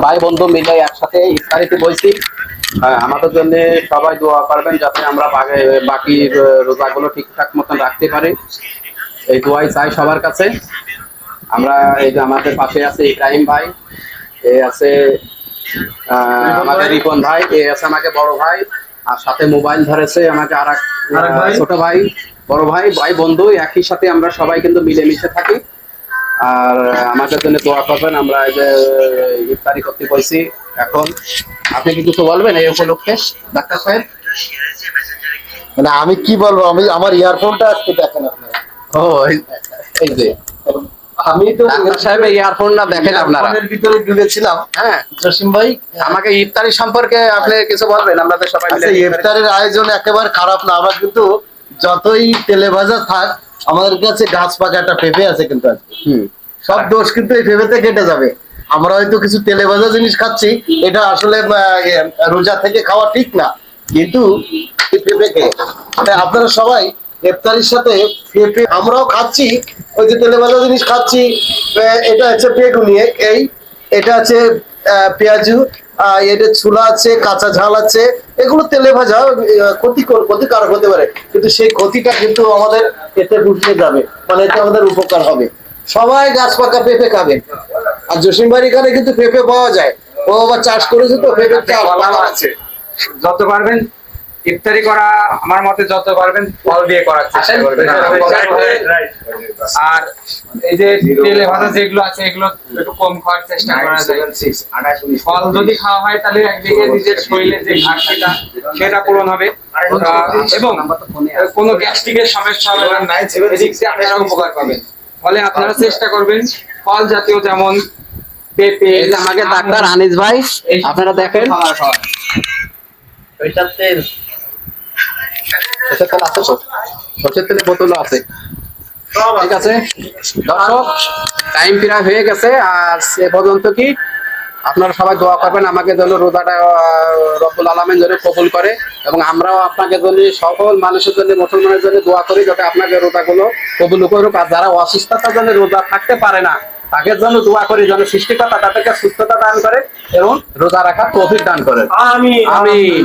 ভাই বন্ধু মিলে একসাথে ইফতারিতে বসছি। আমাদের জন্য সবাই দোয়া করবেন যাতে আমরা বাকি রোজাগুলো ঠিকঠাক মতন রাখতে পারি, এই দোয়াই চাই সবার কাছে। আমরা এই যে আমাদের পাশে আছে ইব্রাহিম ভাই, এ আছে আমাদের রিপন ভাই, এ আছে আমাকে বড় ভাই, আর সাথে মোবাইল ধরেছে আমাকে আর এক ছোট ভাই, বড় ভাই, ভাই বন্ধু একই সাথে আমরা সবাই কিন্তু মিলেমিশে থাকি। আর আমাদের জন্য দোয়া করবেন। আমরা এই যে ইফতারি করতে বলছি এখন, আপনি কি কিছু বলবেন এই উপলক্ষে ডাক্তার সাহেব? মানে আমি কি বলবো, আমি আমার ইয়ারফোনটা আজকে দেখেন আপনারা। ও এই যে আমি তো ডাক্তার সাহেব ইয়ারফোনটা দেখেন আপনারা, এর ভিতরে ঢুকেছিলাম। হ্যাঁ জসিম ভাই, আমাকে ইফতারি সম্পর্কে আপনি কিছু বলবেন? আমাদের সবাই মিলে ইফতারের আয়োজন একেবারে খারাপ না। আমরা কিন্তু যতই তেলে ভাজা থাক, আমাদের কাছে গাছ পাকা একটা পেঁপে আছে কিন্তু আজকে। সব দোষ কিন্তু এই পেঁপেতে কেটে যাবে। আমরা হয়তো কিছু তেলে ভাজা জিনিস খাচ্ছি, এটা আসলে রোজা থেকে খাওয়া ঠিক না, কিন্তু এই পেঁপেকে আপনারা সবাই ইফতারির সাথে পেঁপে আমরাও খাচ্ছি, ওই যে তেলে ভাজা জিনিস খাচ্ছি। এটা হচ্ছে বেগুনি, এটা আছে পেঁয়াজু, এটা ছোলা আছে, কাঁচা ঝাল আছে, এগুলো তেলে ভাজা ক্ষতিকারক হতে পারে, কিন্তু সেই ক্ষতিটা কিন্তু আমাদের এতে উঠে যাবে, মানে এতে আমাদের উপকার হবে। সবাই গাছ পাকা পেঁপে খাবে। আর জসিম ভাইয়ের এখানে কিন্তু পেঁপে পাওয়া যায়, ও আবার চাষ করেছে, তো পেঁপে চাষ আছে। যত পারবেন ইফতারি করা, আমার মতে যত পারবেন ফল দিয়ে করার চেষ্টা করবেন। আর এই যে তেলে ভাজা যেগুলো আছে এগুলো একটু কম খাওয়ার চেষ্টা করা যায়। ফল যদি খাওয়া হয় তাহলে একদিকে নিজের শরীরে যে ঘাটতিটা সেটা পূরণ হবে, এবং কোনো গ্যাস্ট্রিকের সমস্যা হবে না, এদিক দিয়ে আপনারা উপকার পাবেন। ফলে আপনারা চেষ্টা করবেন ফল জাতীয়, যেমন পেঁপে। আমাকে ডাক্তার আনিস ভাই, আপনারা দেখেন সরষের তেলের বোতলও আছে। ঠিক আছে দর্শক, টাইম প্রায় হয়ে গেছে। আর সে পর্যন্ত কি আপনারা সবাই দোয়া করবেন আমাকে যেন রোজাটা রব্বুল আলামিন যেন কবুল করে, এবং আমরাও আপনাকে জন্য সকল মানুষের জন্য, মুসলমানের জন্য দোয়া করি যাতে আপনাকে রোজাগুলো কবুল করুক। আর যারা অসুস্থতার জন্য রোজা থাকতে পারে না তাদের জন্য দোয়া করি যেন সৃষ্টিকর্তা তাদেরকে সুস্থতা দান করে এবং রোজা রাখার তৌফিক দান করে। আমিন।